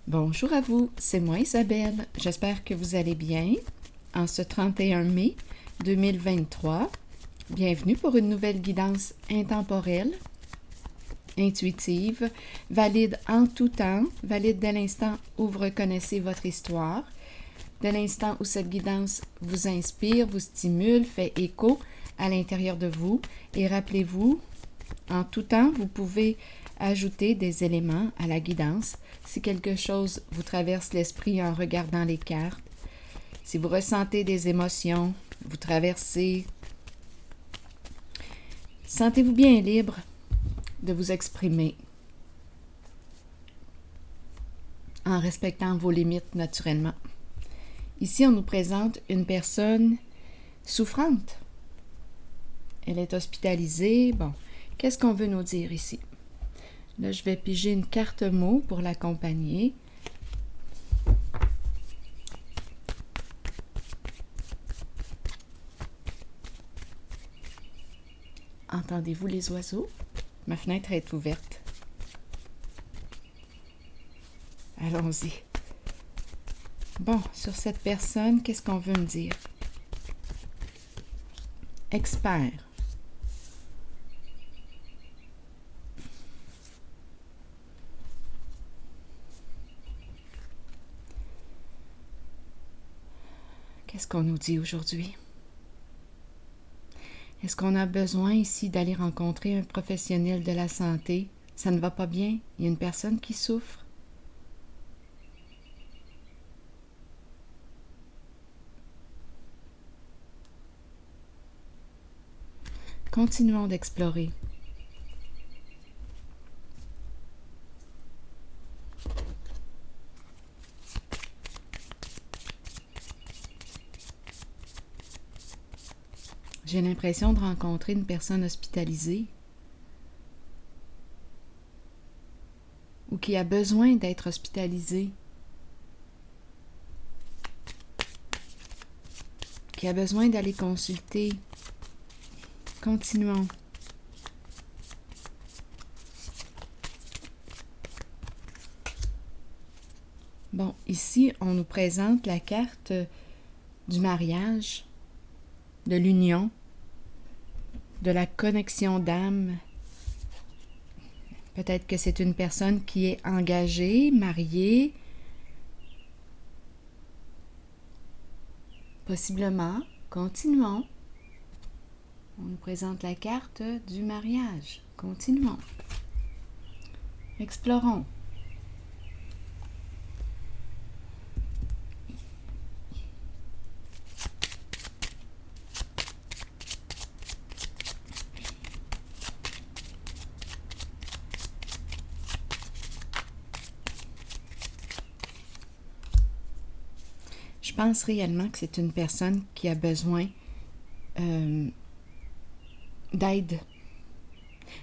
Bonjour à vous, c'est moi Isabelle. J'espère que vous allez bien. En ce 31 mai 2023, bienvenue pour une nouvelle guidance intemporelle, intuitive, valide en tout temps, valide dès l'instant où vous reconnaissez votre histoire, dès l'instant où cette guidance vous inspire, vous stimule, fait écho à l'intérieur de vous. Et rappelez-vous, en tout temps, vous pouvez ajouter des éléments à la guidance. Si quelque chose vous traverse l'esprit en regardant les cartes, si vous ressentez des émotions, vous traversez, sentez-vous bien libre de vous exprimer en respectant vos limites naturellement. Ici, on nous présente une personne souffrante. Elle est hospitalisée. Bon, qu'est-ce qu'on veut nous dire ici? Là, je vais piger une carte mot pour l'accompagner. Entendez-vous les oiseaux? Ma fenêtre est ouverte. Allons-y. Bon, sur cette personne, qu'est-ce qu'on veut me dire? Expert. Qu'est-ce qu'on nous dit aujourd'hui? Est-ce qu'on a besoin ici d'aller rencontrer un professionnel de la santé? Ça ne va pas bien? Il y a une personne qui souffre? Continuons d'explorer. J'ai l'impression de rencontrer une personne hospitalisée ou qui a besoin d'être hospitalisée, qui a besoin d'aller consulter. Continuons. Bon, ici, on nous présente la carte du mariage, de l'union, de la connexion d'âme. Peut-être que c'est une personne qui est engagée, mariée. Possiblement. Continuons. On nous présente la carte du mariage. Continuons. Explorons. Je pense réellement que c'est une personne qui a besoin d'aide.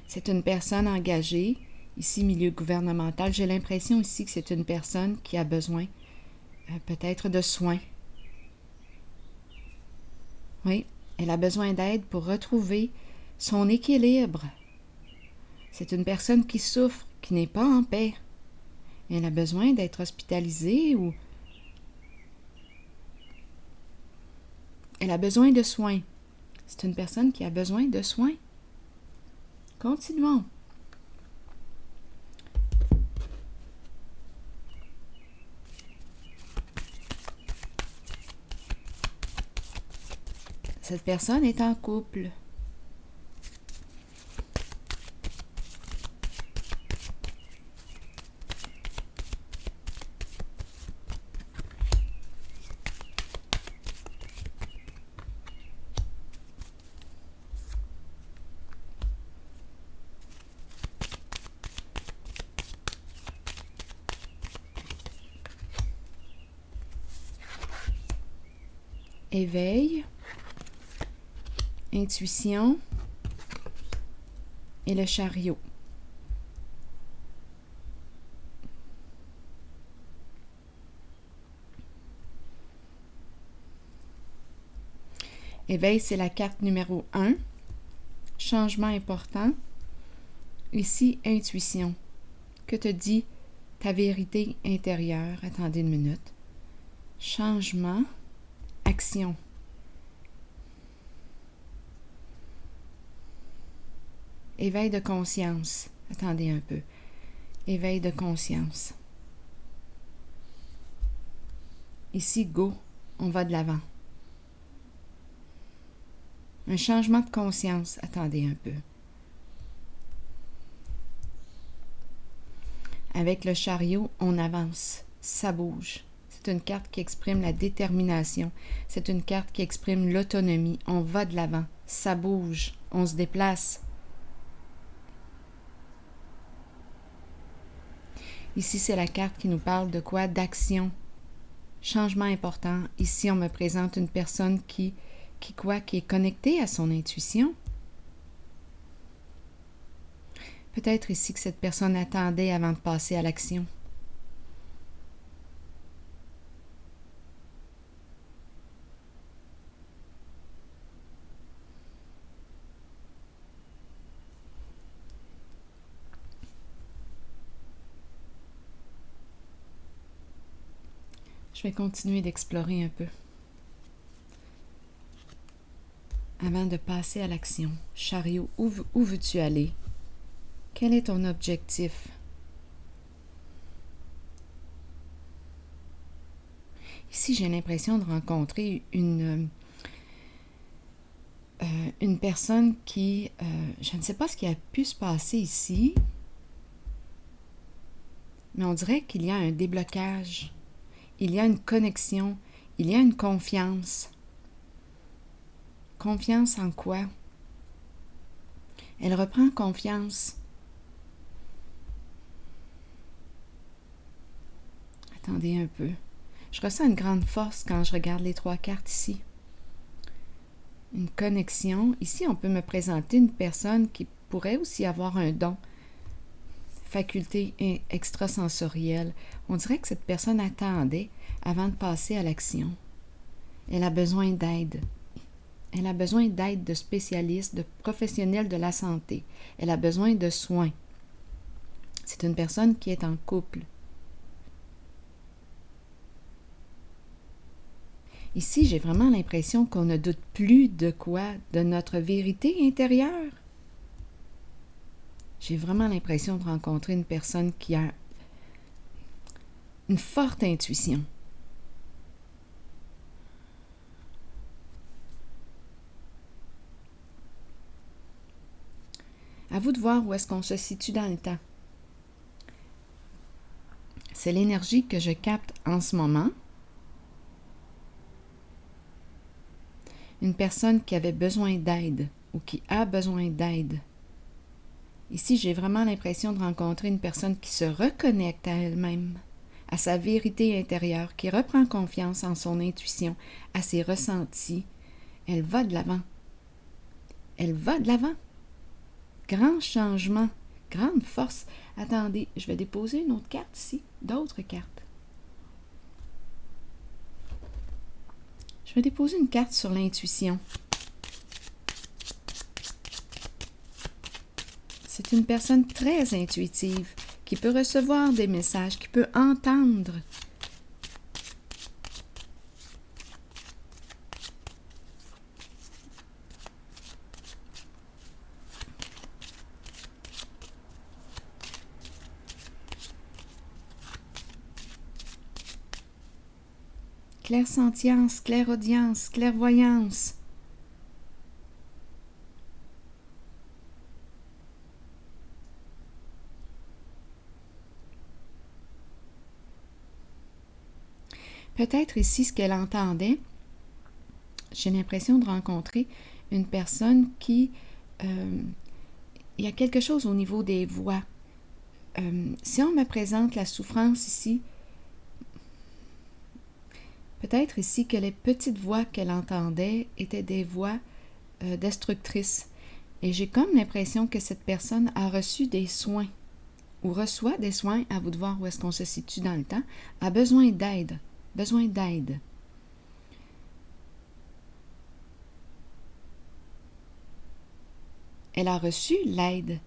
C'est une personne engagée, ici milieu gouvernemental. J'ai l'impression ici que c'est une personne qui a besoin peut-être de soins. Oui, elle a besoin d'aide pour retrouver son équilibre. C'est une personne qui souffre, qui n'est pas en paix. Elle a besoin d'être hospitalisée ou elle a besoin de soins. C'est une personne qui a besoin de soins. Continuons. Cette personne est en couple. Éveil, intuition et le chariot. Éveil, c'est la carte numéro 1. Changement important. Ici, intuition. Que te dit ta vérité intérieure. Attendez une minute. Changement, action. Éveil de conscience. Attendez un peu. Éveil de conscience. Ici, go, on va de l'avant. Un changement de conscience. Attendez un peu. Avec le chariot, on avance. Ça bouge. C'est une carte qui exprime la détermination. C'est une carte qui exprime l'autonomie. On va de l'avant. Ça bouge. On se déplace. Ici, c'est la carte qui nous parle de quoi? D'action. Changement important. Ici, on me présente une personne qui est connectée à son intuition. Peut-être ici que cette personne attendait avant de passer à l'action. Je vais continuer d'explorer un peu. Avant de passer à l'action, chariot, où veux-tu aller? Quel est ton objectif? Ici, j'ai l'impression de rencontrer une personne qui... je ne sais pas ce qui a pu se passer ici, mais on dirait qu'il y a un déblocage. Il y a une connexion, il y a une confiance. Confiance en quoi? Elle reprend confiance. Attendez un peu. Je ressens une grande force quand je regarde les 3 cartes ici. Une connexion. Ici, on peut me présenter une personne qui pourrait aussi avoir un don, faculté extrasensorielle. On dirait que cette personne attendait avant de passer à l'action. Elle a besoin d'aide. Elle a besoin d'aide de spécialistes, de professionnels de la santé. Elle a besoin de soins. C'est une personne qui est en couple. Ici, j'ai vraiment l'impression qu'on ne doute plus de quoi? De notre vérité intérieure. J'ai vraiment l'impression de rencontrer une personne qui a une forte intuition. À vous de voir où est-ce qu'on se situe dans le temps. C'est l'énergie que je capte en ce moment. Une personne qui avait besoin d'aide ou qui a besoin d'aide. Ici, j'ai vraiment l'impression de rencontrer une personne qui se reconnecte à elle-même, à sa vérité intérieure, qui reprend confiance en son intuition, à ses ressentis. Elle va de l'avant. Elle va de l'avant. Grand changement, grande force. Attendez, je vais déposer une autre carte ici, d'autres cartes. Je vais déposer une carte sur l'intuition. C'est une personne très intuitive, qui peut recevoir des messages, qui peut entendre. Clairsentience, clairaudience, clairvoyance. Peut-être ici ce qu'elle entendait, j'ai l'impression de rencontrer une personne qui... il y a quelque chose au niveau des voix. Si on me présente la souffrance ici, peut-être ici que les petites voix qu'elle entendait étaient des voix destructrices. Et j'ai comme l'impression que cette personne a reçu des soins, ou reçoit des soins, à vous de voir où est-ce qu'on se situe dans le temps, a besoin d'aide. Besoin d'aide. Elle a reçu l'aide.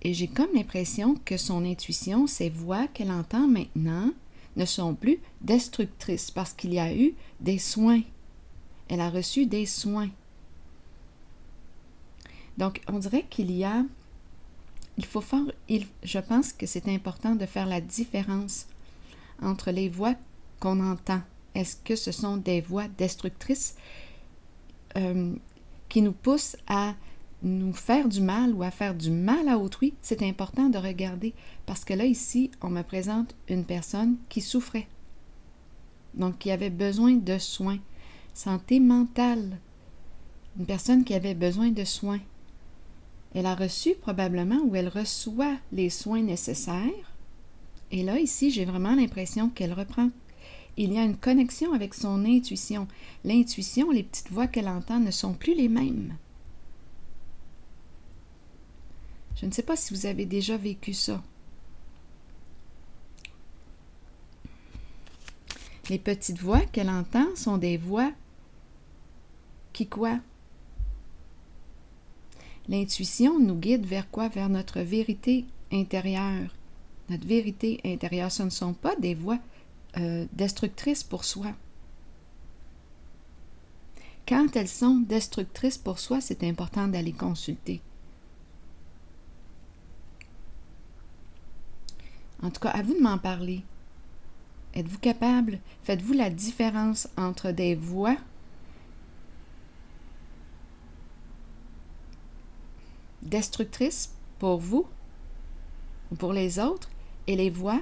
Et j'ai comme l'impression que son intuition, ces voix qu'elle entend maintenant, ne sont plus destructrices parce qu'il y a eu des soins. Elle a reçu des soins. Donc, on dirait je pense que c'est important de faire la différence entre les voix qu'on entend. Est-ce que ce sont des voix destructrices qui nous poussent à nous faire du mal ou à faire du mal à autrui? C'est important de regarder parce que là, ici, on me présente une personne qui souffrait, donc qui avait besoin de soins. Santé mentale, une personne qui avait besoin de soins. Elle a reçu probablement ou elle reçoit les soins nécessaires. Et là, ici, j'ai vraiment l'impression qu'elle reprend. Il y a une connexion avec son intuition. L'intuition, les petites voix qu'elle entend ne sont plus les mêmes. Je ne sais pas si vous avez déjà vécu ça. Les petites voix qu'elle entend sont des voix qui quoi? L'intuition nous guide vers quoi? Vers notre vérité intérieure. Notre vérité intérieure, ce ne sont pas des voix destructrices pour soi. Quand elles sont destructrices pour soi, c'est important d'aller consulter. En tout cas, à vous de m'en parler. Êtes-vous capable? Faites-vous la différence entre des voix destructrices pour vous ou pour les autres et les voix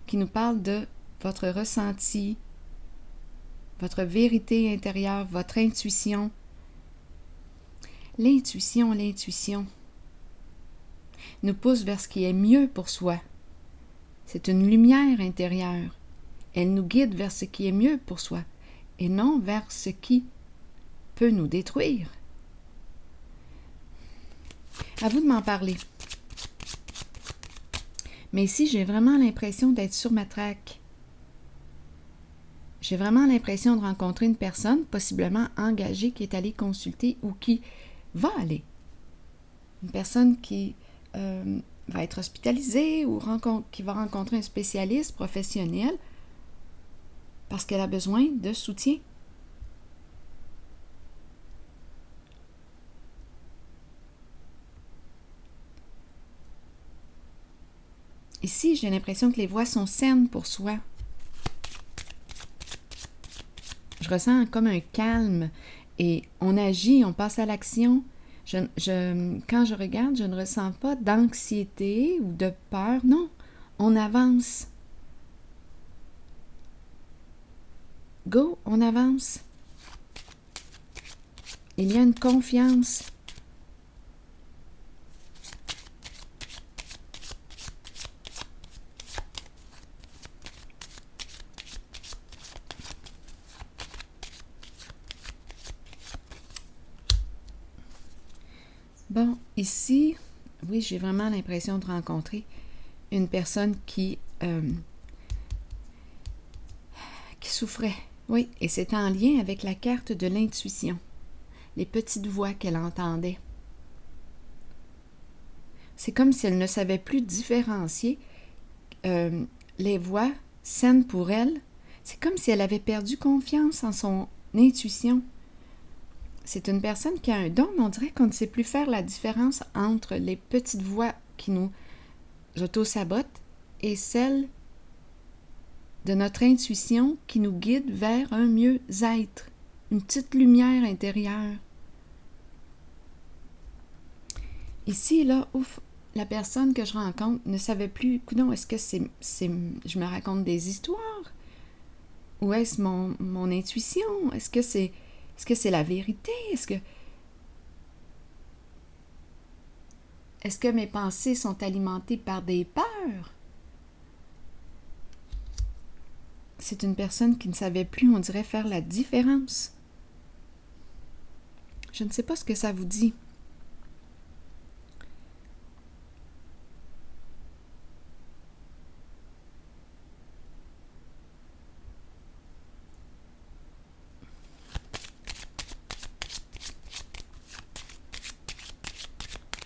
qui nous parlent de votre ressenti, votre vérité intérieure, votre intuition. L'intuition nous pousse vers ce qui est mieux pour soi. C'est une lumière intérieure. Elle nous guide vers ce qui est mieux pour soi et non vers ce qui peut nous détruire. À vous de m'en parler. Mais ici, j'ai vraiment l'impression d'être sur ma traque. J'ai vraiment l'impression de rencontrer une personne possiblement engagée qui est allée consulter ou qui va aller. Une personne qui va être hospitalisée ou qui va rencontrer un spécialiste professionnel parce qu'elle a besoin de soutien. Ici, j'ai l'impression que les voix sont saines pour soi. Je ressens comme un calme et on agit, on passe à l'action. Quand je regarde, je ne ressens pas d'anxiété ou de peur. Non, on avance. Go, on avance. Il y a une confiance. Bon, ici, oui, j'ai vraiment l'impression de rencontrer une personne qui souffrait. Oui, et c'est en lien avec la carte de l'intuition, les petites voix qu'elle entendait. C'est comme si elle ne savait plus différencier les voix saines pour elle. C'est comme si elle avait perdu confiance en son intuition. C'est une personne qui a un don, mais on dirait qu'on ne sait plus faire la différence entre les petites voix qui nous auto-sabotent et celles de notre intuition qui nous guide vers un mieux-être, une petite lumière intérieure. Ici, là, ouf, la personne que je rencontre ne savait plus, coudonc, est-ce que je me raconte des histoires? Ou est-ce mon intuition? Est-ce que c'est la vérité? Est-ce que mes pensées sont alimentées par des peurs? C'est une personne qui ne savait plus, on dirait, faire la différence. Je ne sais pas ce que ça vous dit.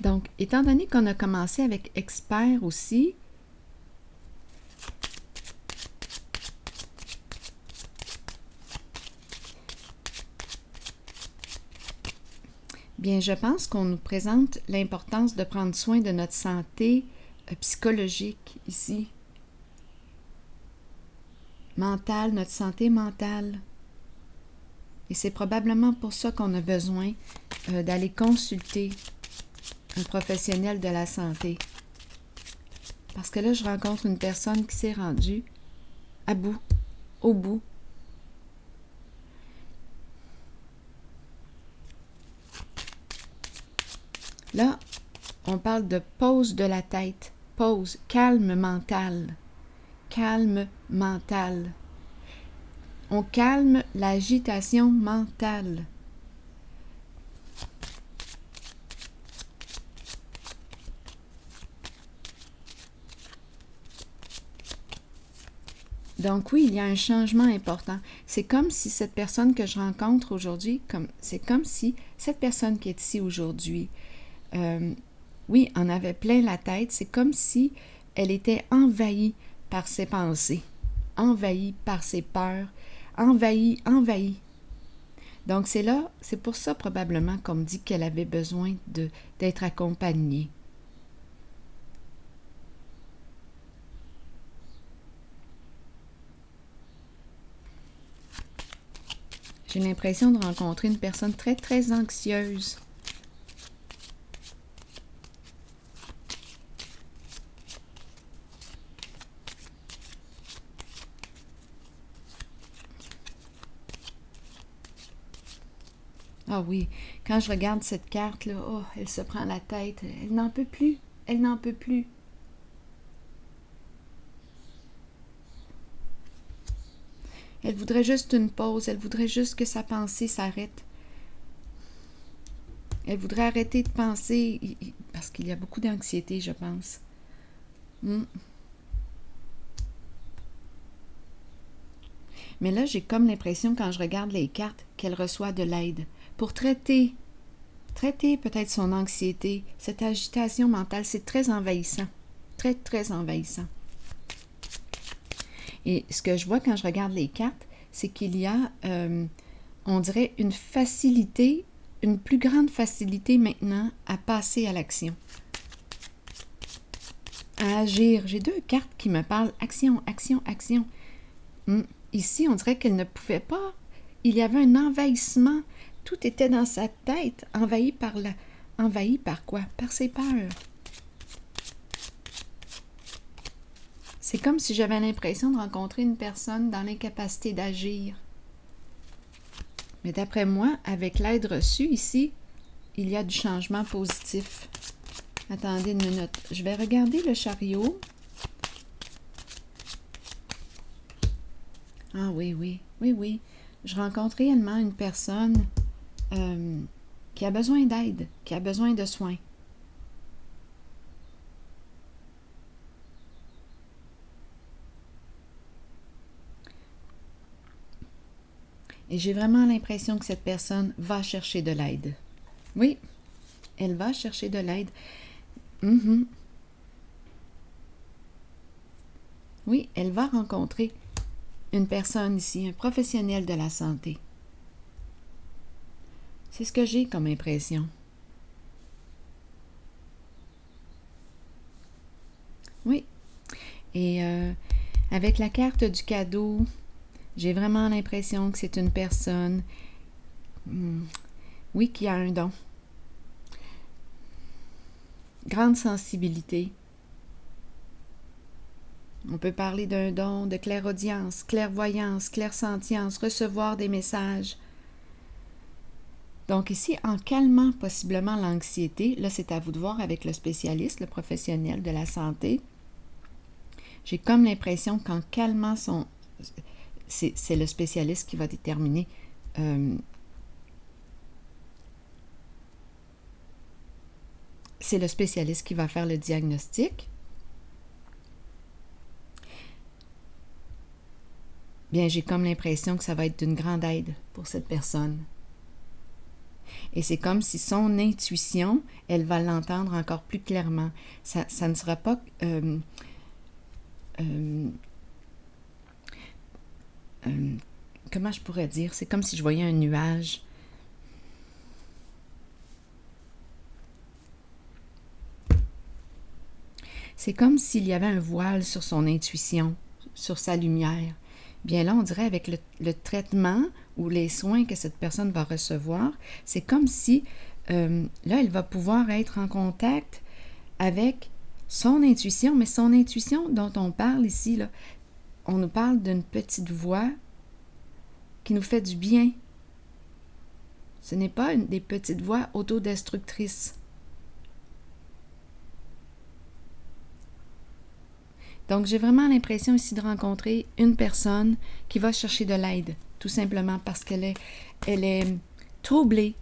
Donc, Donc, étant donné qu'on a commencé avec expert aussi, bien, je pense qu'on nous présente l'importance de prendre soin de notre santé psychologique ici. Mentale, notre santé mentale. Et c'est probablement pour ça qu'on a besoin d'aller consulter un professionnel de la santé. Parce que là, je rencontre une personne qui s'est rendue à bout, au bout. Là, on parle de pause de la tête. Pause, calme mental. Calme mental. On calme l'agitation mentale. Donc oui, il y a un changement important. C'est comme si cette personne que je rencontre aujourd'hui, c'est comme si cette personne qui est ici aujourd'hui, oui, en avait plein la tête. C'est comme si elle était envahie par ses pensées, envahie par ses peurs, envahie. Donc c'est pour ça probablement qu'on me dit qu'elle avait besoin d'être accompagnée. J'ai l'impression de rencontrer une personne très, très anxieuse. Ah oui, quand je regarde cette carte-là, oh, elle se prend la tête. Elle n'en peut plus. Elle n'en peut plus. Elle voudrait juste une pause. Elle voudrait juste que sa pensée s'arrête. Elle voudrait arrêter de penser, parce qu'il y a beaucoup d'anxiété, je pense. Mais là, j'ai comme l'impression, quand je regarde les cartes, qu'elle reçoit de l'aide pour traiter peut-être son anxiété, cette agitation mentale. C'est très envahissant. Très, très envahissant. Et ce que je vois quand je regarde les cartes, c'est qu'il y a, on dirait, une facilité, une plus grande facilité maintenant à passer à l'action. À agir. J'ai 2 cartes qui me parlent action, action, action. Ici, on dirait qu'elle ne pouvait pas. Il y avait un envahissement. Tout était dans sa tête, envahi par quoi? Par ses peurs. C'est comme si j'avais l'impression de rencontrer une personne dans l'incapacité d'agir. Mais d'après moi, avec l'aide reçue ici, il y a du changement positif. Attendez une minute. Je vais regarder le chariot. Ah oui. Je rencontre réellement une personne qui a besoin d'aide, qui a besoin de soins. Et j'ai vraiment l'impression que cette personne va chercher de l'aide. Oui, elle va chercher de l'aide. Oui, elle va rencontrer une personne ici, un professionnel de la santé. C'est ce que j'ai comme impression. Oui. Et avec la carte du cadeau, j'ai vraiment l'impression que c'est une personne, oui, qui a un don. Grande sensibilité. On peut parler d'un don de clairaudience, clairvoyance, clairsentience, recevoir des messages. Donc ici, en calmant possiblement l'anxiété, là c'est à vous de voir avec le spécialiste, le professionnel de la santé, j'ai comme l'impression qu'en calmant son... C'est le spécialiste qui va déterminer c'est le spécialiste qui va faire le diagnostic. Bien, j'ai comme l'impression que ça va être d'une grande aide pour cette personne. Et c'est comme si son intuition, elle va l'entendre encore plus clairement. Ça ne sera pas... comment je pourrais dire? C'est comme si je voyais un nuage. C'est comme s'il y avait un voile sur son intuition, sur sa lumière. Bien là, on dirait avec le traitement ou les soins que cette personne va recevoir, c'est comme si, là, elle va pouvoir être en contact avec son intuition, mais son intuition dont on parle ici, là, on nous parle d'une petite voix qui nous fait du bien. Ce n'est pas des petites voix autodestructrices. Donc, j'ai vraiment l'impression ici de rencontrer une personne qui va chercher de l'aide, tout simplement parce qu'elle est troublée.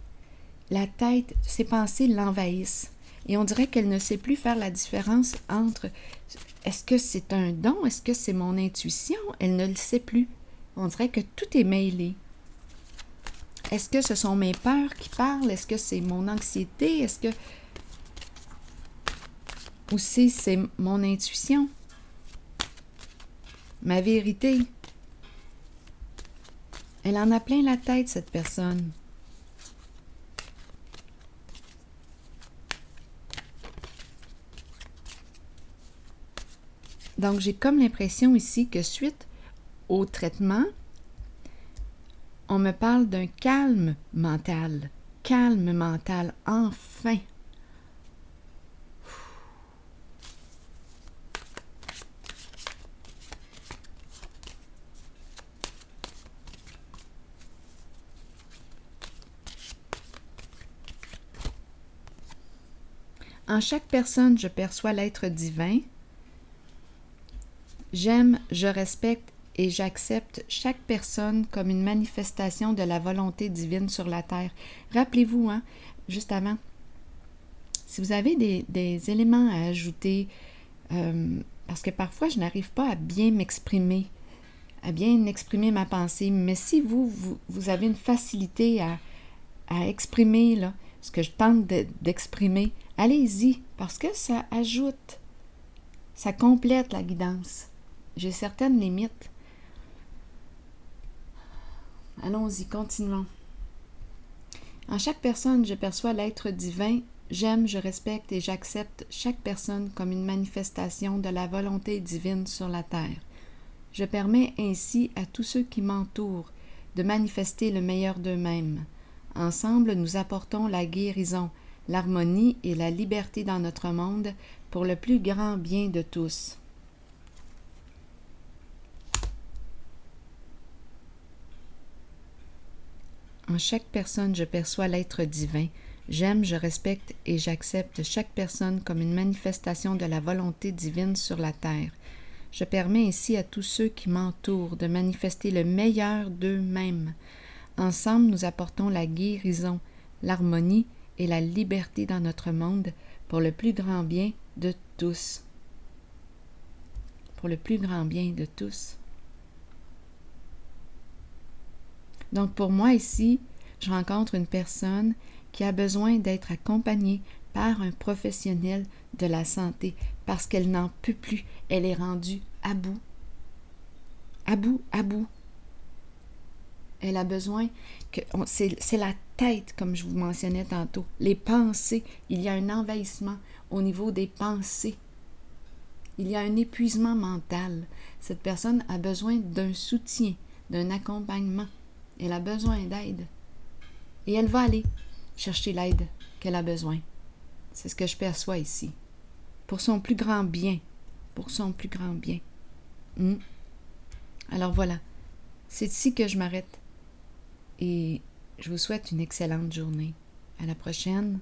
La tête, ses pensées l'envahissent. Et on dirait qu'elle ne sait plus faire la différence entre est-ce que c'est un don, est-ce que c'est mon intuition? Elle ne le sait plus. On dirait que tout est mêlé. Est-ce que ce sont mes peurs qui parlent? Est-ce que c'est mon anxiété? Est-ce que... Ou c'est mon intuition? Ma vérité? Elle en a plein la tête, cette personne. Donc, j'ai comme l'impression ici que suite au traitement, on me parle d'un calme mental. Calme mental, enfin. En chaque personne, je perçois l'être divin. J'aime, je respecte et j'accepte chaque personne comme une manifestation de la volonté divine sur la terre. Rappelez-vous, hein, juste avant, si vous avez des éléments à ajouter, parce que parfois je n'arrive pas à bien m'exprimer, à bien exprimer ma pensée, mais si vous avez une facilité à exprimer là, ce que je tente d'exprimer, allez-y, parce que ça ajoute, ça complète la guidance. J'ai certaines limites. Allons-y, continuons. En chaque personne, je perçois l'être divin. J'aime, je respecte et j'accepte chaque personne comme une manifestation de la volonté divine sur la terre. Je permets ainsi à tous ceux qui m'entourent de manifester le meilleur d'eux-mêmes. Ensemble, nous apportons la guérison, l'harmonie et la liberté dans notre monde pour le plus grand bien de tous. En chaque personne, je perçois l'être divin. J'aime, je respecte et j'accepte chaque personne comme une manifestation de la volonté divine sur la terre. Je permets ainsi à tous ceux qui m'entourent de manifester le meilleur d'eux-mêmes. Ensemble, nous apportons la guérison, l'harmonie et la liberté dans notre monde pour le plus grand bien de tous. Pour le plus grand bien de tous. Donc, pour moi ici, je rencontre une personne qui a besoin d'être accompagnée par un professionnel de la santé parce qu'elle n'en peut plus. Elle est rendue à bout. À bout, à bout. Elle a besoin que... C'est la tête, comme je vous mentionnais tantôt. Les pensées. Il y a un envahissement au niveau des pensées. Il y a un épuisement mental. Cette personne a besoin d'un soutien, d'un accompagnement. Elle a besoin d'aide. Et elle va aller chercher l'aide qu'elle a besoin. C'est ce que je perçois ici. Pour son plus grand bien. Pour son plus grand bien. Alors voilà. C'est ici que je m'arrête. Et je vous souhaite une excellente journée. À la prochaine.